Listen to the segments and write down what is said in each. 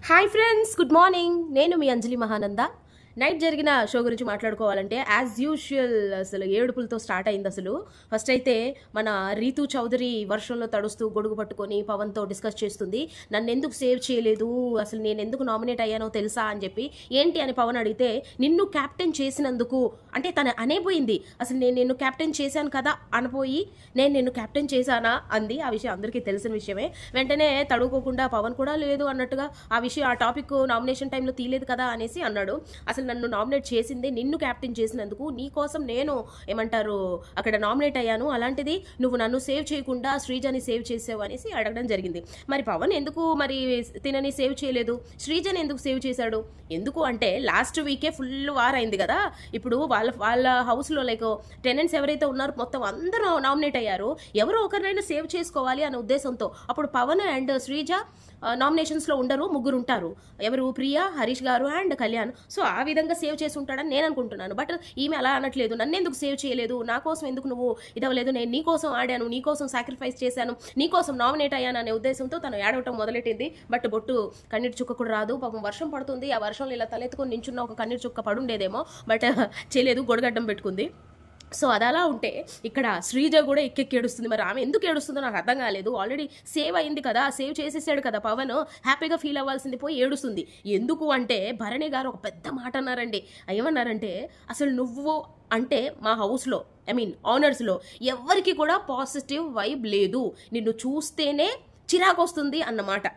Hi friends, good morning. నేను మీ అంజలి Mahananda. Night జరిగిన show గురించి మాట్లాడుకోవాలంటే యాజ్ యూజువల్ అసలు ఏడుపులతో స్టార్ట్ అయింది. అసలు ఫస్ట్ అయితే మన రీతు చౌదరి వర్షంలో తడుస్తూ గొడుగు పట్టుకొని పవన్తో డిస్కస్ చేస్తుంది. నన్ను ఎందుకు సేవ్ చేయలేదు, అసలు నేను ఎందుకు నామినేట్ అయ్యానో తెలుసా అని చెప్పి. ఏంటి అని పవన్ అడిగితే, నిన్ను క్యాప్టెన్ చేసినందుకు అంటే తను అనేపోయింది. అసలు నేను నిన్ను క్యాప్టెన్ చేశాను కదా అనపోయి నేను నిన్ను క్యాప్టెన్ చేశానా అంది. ఆ విషయం అందరికీ తెలిసిన విషయమే. వెంటనే తడుకోకుండా పవన్ కూడా లేదు అన్నట్టుగా ఆ విషయం, ఆ టాపిక్ నామినేషన్ టైంలో తీయలేదు కదా అనేసి అన్నాడు. అసలు నన్ను నామినేట్ చేసిందే నిన్ను క్యాప్టెన్ చేసినందుకు, నీ కోసం నేను ఏమంటారు అక్కడ నామినేట్ అయ్యాను, అలాంటిది నువ్వు నన్ను సేవ్ చేయకుండా శ్రీజని సేవ్ చేసావు అనేసి అడగడం జరిగింది. మరి పవన్ ఎందుకు మరి తినని సేవ్ చేయలేదు, శ్రీజని ఎందుకు సేవ్ చేశాడు? ఎందుకు అంటే లాస్ట్ వీకే ఫుల్ వార్ అయింది కదా. ఇప్పుడు వాళ్ళ హౌస్లో లైక్ టెనెంట్స్ ఎవరైతే ఉన్నారో మొత్తం అందరూ నామినేట్ అయ్యారు. ఎవరో ఒకరినైనా సేవ్ చేసుకోవాలి అనే ఉద్దేశంతో అప్పుడు పవన్ అండ్ శ్రీజ నామినేషన్స్లో ఉండరు, ముగ్గురు ఉంటారు. ఎవరు? ప్రియా, హరీష్ గారు అండ్ కళ్యాణ్. సో ఆ విధంగా సేవ్ చేసి ఉంటాడని నేను అనుకుంటున్నాను. బట్ ఈమె అలా అనట్లేదు. నన్ను ఎందుకు సేవ్ చేయలేదు, నా కోసం ఎందుకు నువ్వు ఇదవలేదు, నేను నీ కోసం ఆడాను, నీ కోసం సాక్రిఫైస్ చేశాను, నీ కోసం నామినేట్ అయ్యాను అనే ఉద్దేశంతో తను ఏడవటం మొదలెట్టింది. బట్ బొట్టు కన్నీటి చుక్క కూడా రాదు. పాపం వర్షం పడుతుంది, ఆ వర్షంలో ఇలా తలెత్తుకొని నించున్న ఒక కన్నీటి చుక్క పడుండేదేమో, బట్ చేయలేదు, గొడగడ్డం పెట్టుకుంది. సో అది అలా ఉంటే ఇక్కడ శ్రీజ కూడా ఎక్కెక్కి ఏడుస్తుంది. మరి ఆమె ఎందుకు ఏడుస్తుందో నాకు అర్థం కాలేదు. ఆల్రెడీ సేవ్ అయింది కదా, సేవ్ చేసేసాడు కదా పవన్, హ్యాపీగా ఫీల్ అవ్వాల్సింది పోయి ఏడుస్తుంది. ఎందుకు అంటే భరణి గారు ఒక పెద్ద మాట అన్నారండి. ఏమన్నారంటే, అసలు నువ్వు అంటే మా హౌస్లో ఆనర్స్లో ఎవరికి కూడా పాజిటివ్ వైబ్ లేదు, నిన్ను చూస్తేనే చిరాకు వస్తుంది అన్నమాట.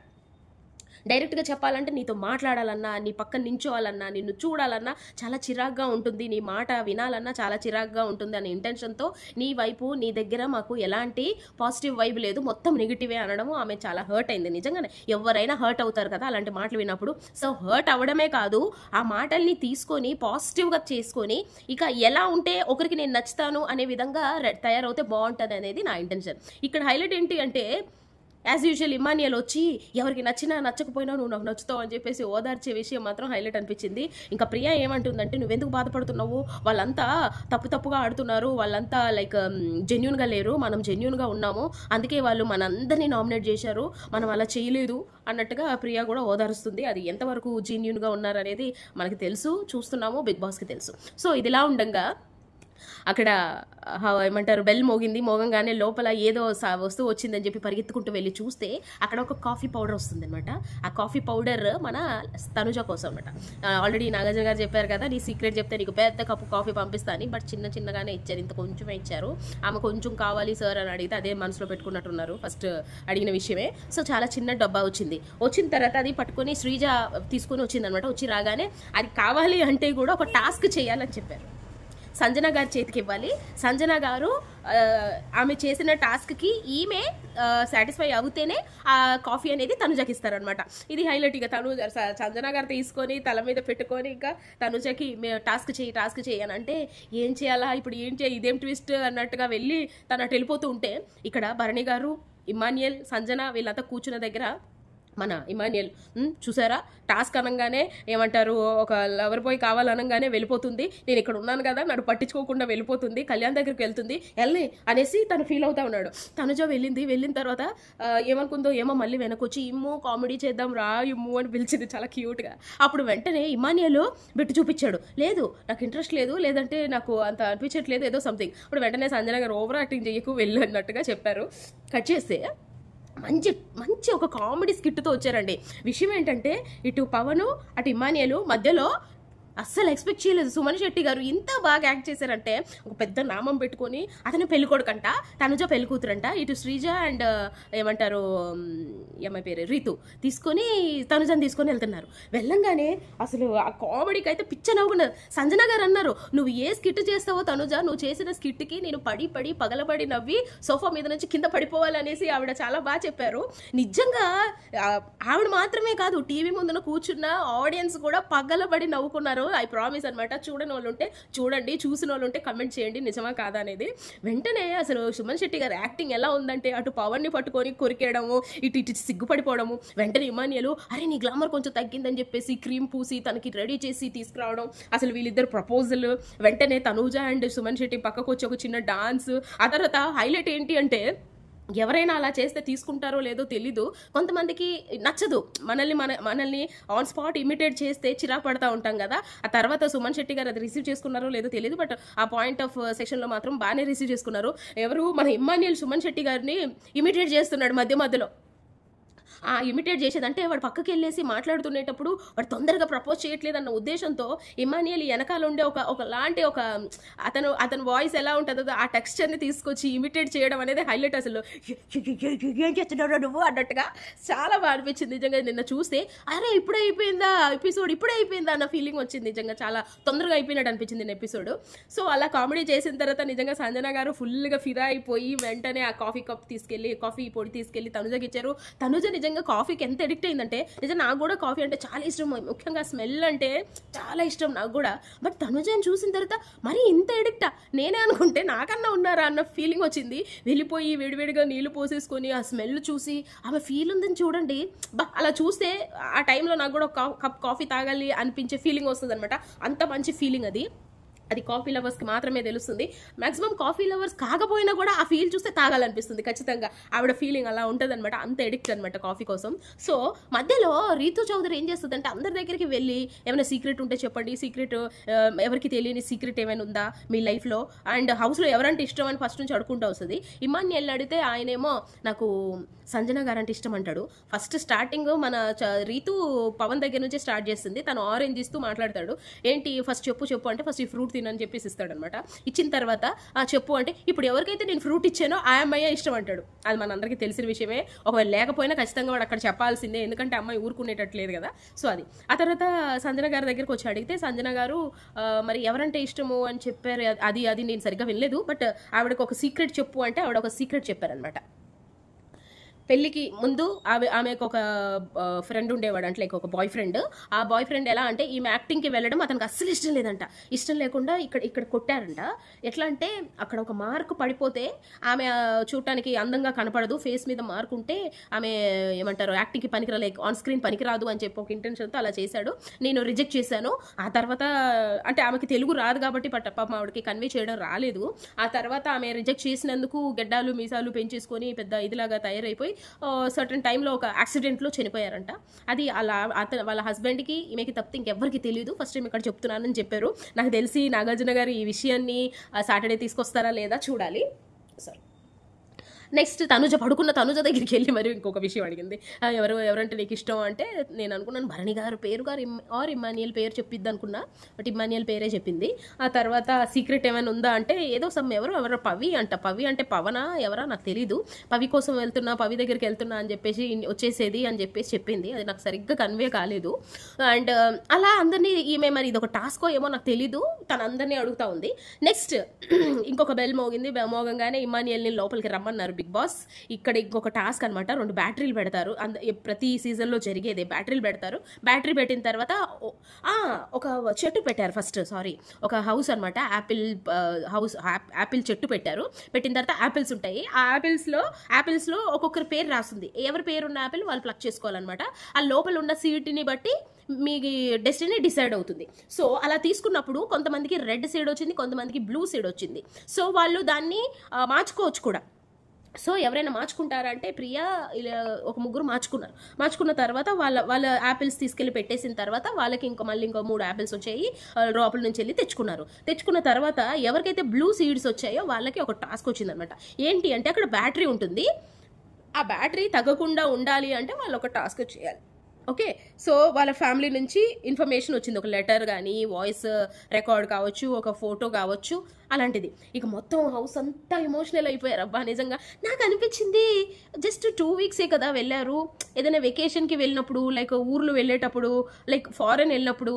డైరెక్ట్గా చెప్పాలంటే నీతో మాట్లాడాలన్నా, నీ పక్కన నించోవాలన్నా, నిన్ను చూడాలన్నా చాలా చిరాగ్గా ఉంటుంది, నీ మాట వినాలన్నా చాలా చిరాగ్గా ఉంటుంది అనే ఇంటెన్షన్తో నీ వైపు, నీ దగ్గర మాకు ఎలాంటి పాజిటివ్ వైబ్ లేదు, మొత్తం నెగిటివే అనడము ఆమె చాలా హర్ట్ అయింది. నిజంగానే ఎవరైనా హర్ట్ అవుతారు కదా అలాంటి మాటలు విన్నప్పుడు. సో హర్ట్ అవ్వడమే కాదు, ఆ మాటల్ని తీసుకొని పాజిటివ్గా చేసుకొని ఇక ఎలా ఉంటే ఒకరికి నేను నచ్చుతాను అనే విధంగా తయారవుతే బాగుంటుంది అనేది నా ఇంటెన్షన్. ఇక్కడ హైలైట్ ఏంటి అంటే, యాజ్ యూజువల్ ఇమానియల్ వచ్చి ఎవరికి నచ్చినా నచ్చకపోయినా నువ్వు నాకు నచ్చుతావు అని చెప్పేసి ఓదార్చే విషయం మాత్రం హైలైట్ అనిపించింది. ఇంకా ప్రియా ఏమంటుందంటే, నువ్వెందుకు బాధపడుతున్నావు, వాళ్ళంతా తప్పుగా ఆడుతున్నారు, వాళ్ళంతా లైక్ జెన్యూన్గా లేరు, మనం జెన్యూన్గా ఉన్నాము, అందుకే వాళ్ళు మనందరినీ నామినేట్ చేశారు, మనం అలా చేయలేదు అన్నట్టుగా ప్రియా కూడా ఓదారుస్తుంది. అది ఎంతవరకు జెన్యూన్గా ఉన్నారనేది మనకి తెలుసు, చూస్తున్నాము, బిగ్ బాస్కి తెలుసు. సో ఇదిలా ఉండగా అక్కడ బెల్ మోగింది. మోగంగానే లోపల ఏదో వస్తువు వచ్చిందని చెప్పి పరిగెత్తుకుంటూ వెళ్ళి చూస్తే అక్కడ ఒక కాఫీ పౌడర్ వస్తుంది అనమాట. ఆ కాఫీ పౌడర్ మన తనుజ కోసం అనమాట. ఆల్రెడీ నాగార్జున గారు చెప్పారు కదా, నీ సీక్రెట్ చెప్తే నీకు పెద్ద కప్పు కాఫీ పంపిస్తాను, బట్ చిన్నగానే ఇచ్చారు, ఇంత కొంచెమే ఇచ్చారు. ఆమె కొంచెం కావాలి సార్ అని అడిగితే అదే మనసులో పెట్టుకున్నట్టున్నారు ఫస్ట్ అడిగిన విషయమే. సో చాలా చిన్న డబ్బా వచ్చింది. వచ్చిన తర్వాత అది పట్టుకొని శ్రీజ తీసుకొని వచ్చింది అనమాట. వచ్చి రాగానే అది కావాలి అంటే కూడా ఒక టాస్క్ చేయాలని చెప్పారు, సంజన గారి చేతికి ఇవ్వాలి. సంజన గారు ఆమె చేసిన టాస్క్కి ఈమె సాటిస్ఫై అవుతేనే ఆ కాఫీ అనేది తనుజకి ఇస్తారనమాట. ఇది హైలైట్. ఇక సంజన గారు తీసుకొని తల మీద పెట్టుకొని ఇంకా తనుజకి టాస్క్ చేయి అని అంటే, ఏం చేయాలా ఇప్పుడు, ఏం ఇదేం ట్విస్ట్ అన్నట్టుగా వెళ్ళి తను అటు వెళ్ళిపోతూ ఉంటే ఇక్కడ భరణి గారు, ఇమానియల్, సంజన వీళ్ళంతా కూర్చున్న దగ్గర మన ఇమానియల్ చూసారా, టాస్క్ అనగానే ఒక లవర్ బాయ్ కావాలనగానే వెళ్ళిపోతుంది, నేను ఇక్కడ ఉన్నాను కదా నన్ను పట్టించుకోకుండా వెళ్ళిపోతుంది, కళ్యాణ్ దగ్గరికి వెళ్తుంది, వెళ్ళి అనేసి తను ఫీల్ అవుతా ఉన్నాడు. తనుజ వెళ్ళిన తర్వాత ఏమనుకుందో ఏమో, మళ్ళీ వెనకొచ్చి ఇమ్ము కామెడీ చేద్దాం రా ఇమ్ము అని పిలిచింది చాలా క్యూట్గా. అప్పుడు వెంటనే ఇమానియల్ పెట్టి చూపించాడు, లేదు నాకు ఇంట్రెస్ట్ లేదు, లేదంటే నాకు అంత అనిపించట్లేదు, ఏదో సంథింగ్. అప్పుడు వెంటనే సంజన గారు ఓవర్ యాక్టింగ్ చేయకు వెళ్ళు అన్నట్టుగా చెప్పారు. కట్ చేస్తే మంచి ఒక కామెడీ స్కిట్తో వచ్చారండి. విషయం ఏంటంటే, ఇటు పవను అటు ఇమానియలు మధ్యలో అస్సలు ఎక్స్పెక్ట్ చేయలేదు. సుమన్ శెట్టి గారు ఇంత బాగా యాక్ట్ చేశారంటే, ఒక పెద్ద నామం పెట్టుకొని అతను పెళ్ళికొడుకంట, తనుజ పెళ్ళికూతురంట, ఇటు శ్రీజ అండ్ పేరు రీతు తీసుకొని తనుజని తీసుకొని వెళ్తున్నారు. వెళ్ళంగానే అసలు ఆ కామెడీకి అయితే పిచ్చ నవ్వుకున్నారు. సంజన గారు అన్నారు, నువ్వు ఏ స్కిట్ చేస్తావో తనుజ, నువ్వు చేసిన స్కిట్కి నేను పగలబడి నవ్వి సోఫా మీద నుంచి కింద పడిపోవాలనేసి ఆవిడ చాలా బాగా చెప్పారు. నిజంగా ఆవిడ మాత్రమే కాదు, టీవీ ముందున కూర్చున్న ఆడియన్స్ కూడా పగలబడి నవ్వుకున్నారు. ఐ ప్రామిస్ అనమాట. చూడని వాళ్ళు ఉంటే చూడండి, చూసిన వాళ్ళు ఉంటే కమెంట్ చేయండి నిజమా కాదా అనేది. వెంటనే అసలు సుమన్ శెట్టి గారు యాక్టింగ్ ఎలా ఉందంటే, అటు పవర్ని పట్టుకొని కొరికేయడము, ఇటు సిగ్గుపడిపోవడము. వెంటనే ఇమానియలు, అరే నీ గ్లామర్ కొంచెం తగ్గిందని చెప్పేసి క్రీమ్ పూసి తనకి రెడీ చేసి తీసుకురావడం. అసలు వీళ్ళిద్దరు ప్రపోజల్. వెంటనే తనూజ అండ్ సుమన్ శెట్టి పక్కకు వచ్చి ఒక చిన్న డాన్స్. ఆ తర్వాత హైలైట్ ఏంటి అంటే, ఎవరైనా అలా చేస్తే తీసుకుంటారో లేదో తెలీదు. కొంతమందికి నచ్చదు. మనల్ని ఆన్ స్పాట్ ఇమిటేట్ చేస్తే చిరాకు పడతా ఉంటాం కదా. ఆ తర్వాత సుమన్ శెట్టి గారు అది రిసీవ్ చేసుకున్నారో లేదో తెలియదు. బట్ ఆ పాయింట్ ఆఫ్ సెక్షన్లో మాత్రం బాగానే రిసీవ్ చేసుకున్నారు. ఎవరు మన ఇమ్మాన్యుయల్ సుమన్ శెట్టి గారిని ఇమిటేట్ చేస్తున్నాడు మధ్యలో. ఇమిటేట్ చేసేదంటే వాడు పక్కకి వెళ్ళేసి మాట్లాడుతునేటప్పుడు వాడు తొందరగా ప్రపోజ్ చేయట్లేదు అన్న ఉద్దేశంతో ఇమాన్యుయల్ వెనకాల ఉండే ఒకలాంటి అతను వాయిస్ ఎలా ఉంటుందో ఆ టెక్స్చర్ని తీసుకొచ్చి ఇమిటేట్ చేయడం అనేది హైలైట్. అసలు ఏం చేస్తున్నాడు నువ్వు అన్నట్టుగా చాలా బాగా అనిపించింది నిజంగా. నిన్న చూస్తే అరే ఇప్పుడే అయిపోయిందా ఎపిసోడ్, ఇప్పుడే అయిపోయిందా అన్న ఫీలింగ్ వచ్చింది. నిజంగా చాలా తొందరగా అయిపోయినట్టు అనిపించింది నిన్న ఎపిసోడ్. సో అలా కామెడీ చేసిన తర్వాత నిజంగా సంజన గారు ఫుల్గా ఫిదా అయిపోయి వెంటనే ఆ కాఫీ పొడి తీసుకెళ్ళి తనుజకి ఇచ్చారు. తనుజ నిజంగా కాఫీకి ఎంత అడిక్ట్ అయిందంటే, నిజంగా నాకు కూడా కాఫీ అంటే చాలా ఇష్టం, ముఖ్యంగా స్మెల్ అంటే చాలా ఇష్టం నాకు కూడా. బట్ తనుజని చూసిన తర్వాత మరి ఇంత అడిక్టా నేనే అనుకుంటే నాకన్నా ఉన్నారా అన్న ఫీలింగ్ వచ్చింది. వెళ్ళిపోయి వేడివేడిగా నీళ్లు పోసేసుకొని ఆ స్మెల్ చూసి ఆమె ఫీల్ ఉందని చూడండి. అలా చూస్తే ఆ టైంలో నాకు కూడా ఒక కప్ కాఫీ తాగాలి అనిపించే ఫీలింగ్ వస్తుంది అనమాట. అంత మంచి ఫీలింగ్ అది కాఫీ లవర్స్కి మాత్రమే తెలుస్తుంది. మాక్సిమం కాఫీ లవర్స్ కాకపోయినా కూడా ఆ ఫీల్ చూస్తే తాగాలనిపిస్తుంది ఖచ్చితంగా. ఆవిడ ఫీలింగ్ అలా ఉంటుంది అనమాట, అంత ఎడిక్ట్ అనమాట కాఫీ కోసం. సో మధ్యలో రీతూ చౌదరి ఏం చేస్తుంది అందరి దగ్గరికి వెళ్ళి ఏమైనా సీక్రెట్ ఉంటే చెప్పండి, ఎవరికి తెలియని సీక్రెట్ ఏమైనా ఉందా మీ లైఫ్లో, అండ్ హౌస్లో ఎవరంటే ఇష్టం అని ఫస్ట్ నుంచి అడుకుంటూ వస్తుంది. ఇమాన్యుయల్ అడిగితే ఆయనేమో నాకు సంజన గారు అంటే ఇష్టం అంటాడు. ఫస్ట్ స్టార్టింగ్ మన రీతూ పవన్ దగ్గర నుంచి స్టార్ట్ చేస్తుంది. తను ఆరెంజ్ ఇస్తూ మాట్లాడతాడు. ఏంటి ఫస్ట్ చెప్పు అంటే ఫస్ట్ ఈ ఫ్రూట్ తినని చెప్పేసి ఇస్తాడనమాట. ఇచ్చిన తర్వాత చెప్పు అంటే ఇప్పుడు ఎవరికైతే నేను ఫ్రూట్ ఇచ్చానో ఆ అమ్మాయి ఇష్టం అంటాడు. అది మన అందరికీ తెలిసిన విషయమే. ఒకవేళ లేకపోయినా ఖచ్చితంగా వాడు అక్కడ చెప్పాల్సిందే, ఎందుకంటే అమ్మాయి ఊరుకునేటట్లేదు కదా. సో అది ఆ తర్వాత సంజన గారి దగ్గరకు వచ్చి అడిగితే సంజన గారు మరి ఎవరంటే ఇష్టము అని చెప్పారు. అది నేను సరిగ్గా వినలేదు. బట్ ఆవిడకు ఒక సీక్రెట్ చెప్పు అంటే ఆవిడ ఒక సీక్రెట్ చెప్పారనమాట. పెళ్ళికి ముందు ఆమెకు ఒక ఫ్రెండ్ ఉండేవాడు, అంటే లైక్ ఒక బాయ్ ఫ్రెండ్. ఆ బాయ్ ఫ్రెండ్ ఎలా అంటే ఈమె యాక్టింగ్కి వెళ్ళడం అతనికి అస్సలు ఇష్టం లేదంట. ఇష్టం లేకుండా ఇక్కడ కొట్టారంట. ఎట్లా అంటే అక్కడ ఒక మార్క్ పడిపోతే ఆమె చూడటానికి అందంగా కనపడదు, ఫేస్ మీద మార్క్ ఉంటే ఆమె ఏమంటారు యాక్టింగ్కి పనికిరా, లైక్ ఆన్ స్క్రీన్ పనికిరాదు అని చెప్పి ఒక ఇంటెన్షన్తో అలా చేశాడు. నేను రిజెక్ట్ చేశాను. ఆ తర్వాత అంటే ఆమెకి తెలుగు రాదు కాబట్టి పాపం ఆవిడకి కన్వే చేయడం రాలేదు. ఆ తర్వాత ఆమె రిజెక్ట్ చేసినందుకు గెడ్డాలు మీసాలు పెంచేసుకొని పెద్ద ఇదిలాగా తయారైపోయి సర్టన్ టైంలో ఒక యాక్సిడెంట్లో చనిపోయారంట. అది అలా వాళ్ళ హస్బెండ్కి ఈమెకి తప్పితే ఇంకెవ్వరికి తెలియదు. ఫస్ట్ టైం ఇక్కడ చెప్తున్నానని చెప్పారు. నాకు తెలిసి నాగార్జున గారు ఈ విషయాన్ని సాటర్డే తీసుకొస్తారా లేదా చూడాలి. సరే, నెక్స్ట్ పడుకున్న తనుజ దగ్గరికి వెళ్ళి మరి ఇంకొక విషయం అడిగింది. ఎవరంటే నీకు ఇష్టం అంటే నేను అనుకున్నాను భరణి గారు పేరు ఆర్ ఇమాన్యుయల్ పేరు చెప్పిద్ది అనుకున్నా. బట్ ఇమాన్యుయల్ పేరే చెప్పింది. ఆ తర్వాత సీక్రెట్ ఏమైనా ఉందా అంటే ఏదో ఎవరో పవి అంటే పవనా ఎవరా నాకు తెలీదు. పవి కోసం వెళ్తున్నా, పవి దగ్గరికి వెళ్తున్నా అని చెప్పేసి వచ్చేసేది అని చెప్పేసి చెప్పింది. అది నాకు సరిగ్గా కన్వే కాలేదు. అండ్ అలా అందరినీ ఈమె మరి ఇది ఒక టాస్కో ఏమో నాకు తెలీదు, తను అందరినీ అడుగుతా ఉంది. నెక్స్ట్ ఇంకొక బెల్ మోగింది. మోగంగానే ఇమాన్యుయల్ని లోపలికి రమ్మన్నారు బిగ్ బాస్. ఇక్కడ ఇంకొక టాస్క్ అనమాట. 2 బ్యాటరీలు పెడతారు. ప్రతి సీజన్లో జరిగేదే. బ్యాటరీలు పెడతారు. బ్యాటరీ పెట్టిన తర్వాత ఒక చెట్టు పెట్టారు. ఒక హౌస్ అనమాట. యాపిల్ చెట్టు పెట్టారు. పెట్టిన తర్వాత యాపిల్స్ ఉంటాయి. ఆ యాపిల్స్లో ఒక్కొక్కరి పేరు రాస్తుంది. ఎవరి పేరున్న యాపిల్ వాళ్ళు ప్లక్ చేసుకోవాలన్నమాట. ఆ లోపల ఉన్న సీడ్ని బట్టి మీ డెస్టినీ డిసైడ్ అవుతుంది. సో అలా తీసుకున్నప్పుడు కొంతమందికి రెడ్ సీడ్ వచ్చింది, కొంతమందికి బ్లూ సీడ్ వచ్చింది. సో వాళ్ళు దాన్ని మార్చుకోవచ్చు కూడా. సో ఎవరైనా మార్చుకుంటారా అంటే ప్రియా ఒక ముగ్గురు మార్చుకున్న తర్వాత వాళ్ళ యాపిల్స్ తీసుకెళ్ళి పెట్టేసిన తర్వాత వాళ్ళకి మళ్ళీ ఇంకో 3 యాపిల్స్ వచ్చాయి. లోపల నుంచి వెళ్ళి తెచ్చుకున్న తర్వాత ఎవరికైతే బ్లూ సీడ్స్ వచ్చాయో వాళ్ళకి ఒక టాస్క్ వచ్చిందనమాట. ఏంటి అంటే అక్కడ బ్యాటరీ ఉంటుంది. ఆ బ్యాటరీ తగ్గకుండా ఉండాలి అంటే వాళ్ళు ఒక టాస్క్ చేయాలి. ఓకే, సో వాళ్ళ ఫ్యామిలీ నుంచి ఇన్ఫర్మేషన్ వచ్చింది. ఒక లెటర్ కానీ, వాయిస్ రికార్డ్ కావచ్చు, ఒక ఫోటో కావచ్చు, అలాంటిది. ఇక మొత్తం హౌస్ అంతా ఎమోషనల్ అయిపోయారు. అబ్బా నిజంగా నాకు అనిపించింది జస్ట్ 2 వీక్సే కదా వెళ్ళారు. ఏదైనా వెకేషన్కి వెళ్ళినప్పుడు, లైక్ ఊర్లు వెళ్ళేటప్పుడు, లైక్ ఫారెన్ వెళ్ళినప్పుడు,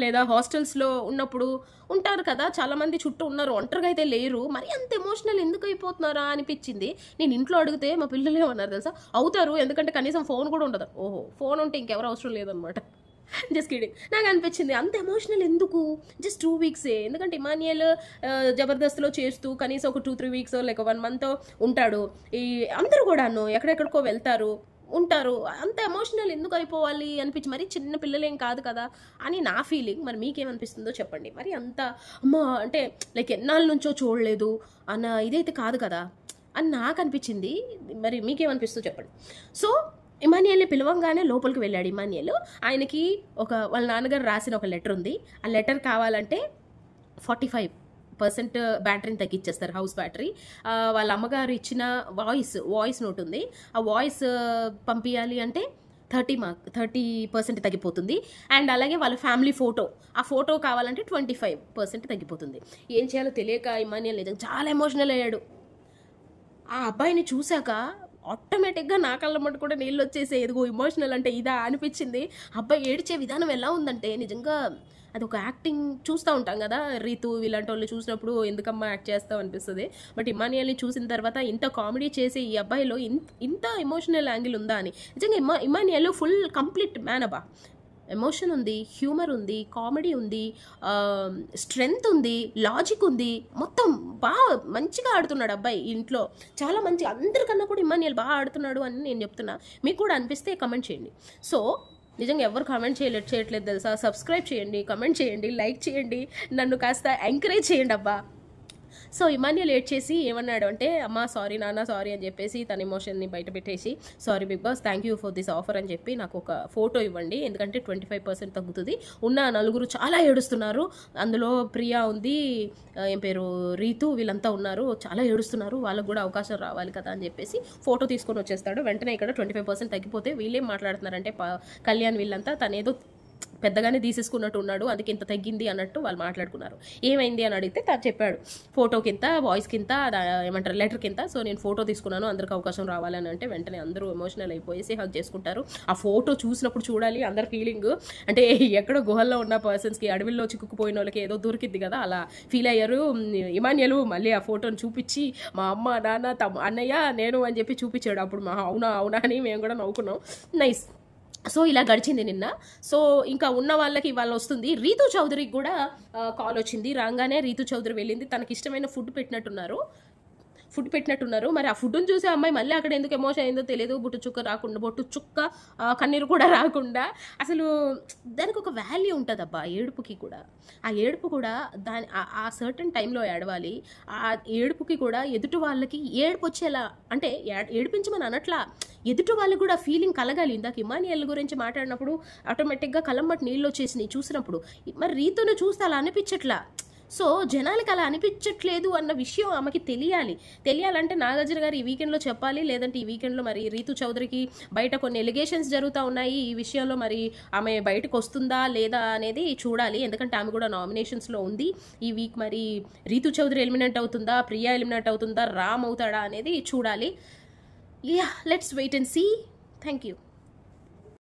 లేదా హాస్టల్స్లో ఉన్నప్పుడు ఉంటారు కదా, చాలామంది చుట్టూ ఉన్నారు, ఒంటరిగా అయితే లేరు. మరి అంత ఎమోషనల్ ఎందుకు అయిపోతున్నారా అనిపించింది. నేను ఇంట్లో అడిగితే మా పిల్లలు ఏమన్నారు తెలుసా, అవుతారు, ఎందుకంటే కనీసం ఫోన్ కూడా ఉండదు. ఓహో, ఫోన్ ఉంటే ఇంకెవరు అవసరం లేదనమాట. Just kidding. నాకు అనిపించింది అంత ఎమోషనల్ ఎందుకు, జస్ట్ 2 వీక్సే. ఎందుకంటే ఇమాన్యుయల్ జబర్దస్త్లో చేస్తూ కనీసం ఒక 2-3 వీక్స్ లైక్ 1 మంత్ ఉంటాడు. అందరూ కూడాను ఎక్కడెక్కడికో వెళ్తారు, ఉంటారు. అంత ఎమోషనల్ ఎందుకు అయిపోవాలి అనిపించి, మరి చిన్న పిల్లలేం కాదు కదా అని నా ఫీలింగ్. మరి మీకేమనిపిస్తుందో చెప్పండి. మరి అంత అమ్మా అంటే లైక్ ఎన్నాళ్ళ నుంచో చూడలేదు అన్న ఇదైతే కాదు కదా. అని నాకు అనిపించింది. మరి మీకేమనిపిస్తుందో చెప్పండి. సో ఇమాన్యుయల్ని పిలవంగానే లోపలికి వెళ్ళాడు ఇమాన్యుయల్. ఆయనకి వాళ్ళ నాన్నగారు రాసిన ఒక లెటర్ ఉంది. ఆ లెటర్ కావాలంటే 45% బ్యాటరీని తగ్గించేస్తారు, హౌస్ బ్యాటరీ. వాళ్ళ అమ్మగారు ఇచ్చిన వాయిస్ నోట్ ఉంది. ఆ వాయిస్ పంపించాలి అంటే 30% తగ్గిపోతుంది. అండ్ అలాగే వాళ్ళ ఫ్యామిలీ ఆ ఫోటో కావాలంటే 25% తగ్గిపోతుంది. ఏం చేయాలో తెలియక ఇమాన్యుయల్ నిజంగా చాలా ఎమోషనల్ అయ్యాడు. ఆ అబ్బాయిని చూశాక ఆటోమేటిక్గా నా కళ్ళ మట్టు కూడా నీళ్ళు వచ్చేసే, ఎదుగో ఎమోషనల్ అంటే ఇదా అనిపించింది. అబ్బాయి ఏడ్చే విధానం ఎలా ఉందంటే నిజంగా అదొక యాక్టింగ్ చూస్తూ ఉంటాం కదా, రీతు ఇలాంటి వాళ్ళు చూసినప్పుడు ఎందుకమ్మా యాక్ట్ చేస్తావు అనిపిస్తుంది. బట్ ఇమాన్యుయల్ని చూసిన తర్వాత ఇంత కామెడీ చేసే ఈ అబ్బాయిలో ఇంత ఎమోషనల్ యాంగిల్ ఉందా అని. నిజంగా ఇమాన్యుయల్ ఫుల్ కంప్లీట్ మ్యాన్ అబ్బా. ఎమోషన్ ఉంది, హ్యూమర్ ఉంది, కామెడీ ఉంది, స్ట్రెంగ్త్ ఉంది, లాజిక్ ఉంది, మొత్తం బాగా మంచిగా ఆడుతున్నాడు అబ్బాయి. ఇంట్లో చాలా మంచిగా, అందరికన్నా కూడా ఇమాన్యుయల్ బాగా ఆడుతున్నాడు అని నేను చెప్తున్నా. మీకు కూడా అనిపిస్తే కమెంట్ చేయండి. సో నిజంగా ఎవరు కామెంట్ చేయట్లేదు తెలుసా. సబ్స్క్రైబ్ చేయండి, కమెంట్ చేయండి, లైక్ చేయండి, నన్ను కాస్త ఎంకరేజ్ చేయండి అబ్బా. సో ఇమాన్యుయల్ లేట్ చేసి ఏమన్నాడు అంటే, అమ్మ సారీ నాన్న సారీ అని చెప్పేసి తన ఎమోషన్ని బయట పెట్టేసి, sorry Bigg Boss, thank you for this offer అని చెప్పి నాకు ఒక ఫోటో ఇవ్వండి, ఎందుకంటే 25% తగ్గుతుంది. ఉన్న నలుగురు చాలా ఏడుస్తున్నారు, అందులో ప్రియా ఉంది, ఏం పేరు రీతు, వీళ్ళంతా ఉన్నారు, చాలా ఏడుస్తున్నారు, వాళ్ళకు కూడా అవకాశం రావాలి కదా అని చెప్పేసి ఫోటో తీసుకొని వచ్చేస్తాడు. వెంటనే ఇక్కడ 25% తగ్గిపోతే వీళ్ళేం మాట్లాడుతున్నారంటే కళ్యాణ్ వీళ్ళంతా తనేదో పెద్దగానే తీసేసుకున్నట్టు ఉన్నాడు, అందుకే ఇంత తగ్గింది అన్నట్టు వాళ్ళు మాట్లాడుకున్నారు. ఏమైంది అని అడిగితే తను చెప్పాడు, ఫోటోకింత, వాయిస్కింత, ఏమంటారు లెటర్కింత, సో నేను ఫోటో తీసుకున్నాను, అందరికి అవకాశం రావాలని అంటే వెంటనే అందరూ ఎమోషనల్ అయిపోయేసి హగ్ చేసుకుంటారు. ఆ ఫోటో చూసినప్పుడు చూడాలి అందరి ఫీలింగ్, అంటే ఎక్కడో గుహల్లో ఉన్న పర్సన్స్కి, అడవిలో చిక్కుకుపోయిన వాళ్ళకి ఏదో దొరికింది కదా, అలా ఫీల్ అయ్యారు. ఇమాన్యుయల్ మళ్ళీ ఆ ఫోటోని చూపించి మా అమ్మ నాన్న అన్నయ్య నేను అని చెప్పి చూపించాడు. అప్పుడు అవునా అని మేము కూడా నవ్వుకున్నాం. నైస్. సో ఇలా గడిచింది నిన్న. సో ఇంకా ఉన్న వాళ్ళకి ఇవాళ వస్తుంది. రీతు చౌదరికి కూడా కాల్ వచ్చింది. రాగానే రీతు చౌదరి వెళ్ళింది, తనకి ఇష్టమైన ఫుడ్ పెట్టినట్టున్నారు. మరి ఆ ఫుడ్ని చూసి అమ్మాయి మళ్ళీ అక్కడ ఎందుకు ఎమోషన్ అయిందో తెలియదు. బొట్టు చుక్క కన్నీరు కూడా రాకుండా, అసలు దానికి ఒక వాల్యూ ఉంటుంది అబ్బా ఏడుపుకి కూడా. ఆ ఏడుపు కూడా ఆ సర్టన్ టైంలో ఏడవాలి. ఆ ఏడుపుకి కూడా ఎదుటి వాళ్ళకి ఏడుపు వచ్చేలా, అంటే ఏడిపించమని అనట్లా, ఎదుటి వాళ్ళకి కూడా ఫీలింగ్ కలగాలి. ఇందాక ఇమాన్యుయల్ గురించి మాట్లాడినప్పుడు ఆటోమేటిక్గా కళ్ళమ్మటి నీళ్ళు వచ్చేసినాయి చూసినప్పుడు. మరి రీతును చూస్తే అలా అనిపించట్లా. సో జనాలకి అలా అనిపించట్లేదు అన్న విషయం ఆమెకి తెలియాలంటే నాగార్జున గారు ఈ వీకెండ్లో చెప్పాలి, లేదంటే ఈ వీకెండ్లో మరి రీతు చౌదరికి బయట కొన్ని ఎలిగేషన్స్ జరుగుతూ ఉన్నాయి. ఈ విషయంలో మరి ఆమె బయటకు వస్తుందా లేదా అనేది చూడాలి, ఎందుకంటే ఆమె కూడా నామినేషన్స్లో ఉంది. ఈ వీక్ మరి రీతు చౌదరి ఎలిమినేట్ అవుతుందా, ప్రియా ఎలిమినేట్ అవుతుందా, రామ్ అవుతాడా అనేది చూడాలి. Yeah, let's wait and see. Thank you.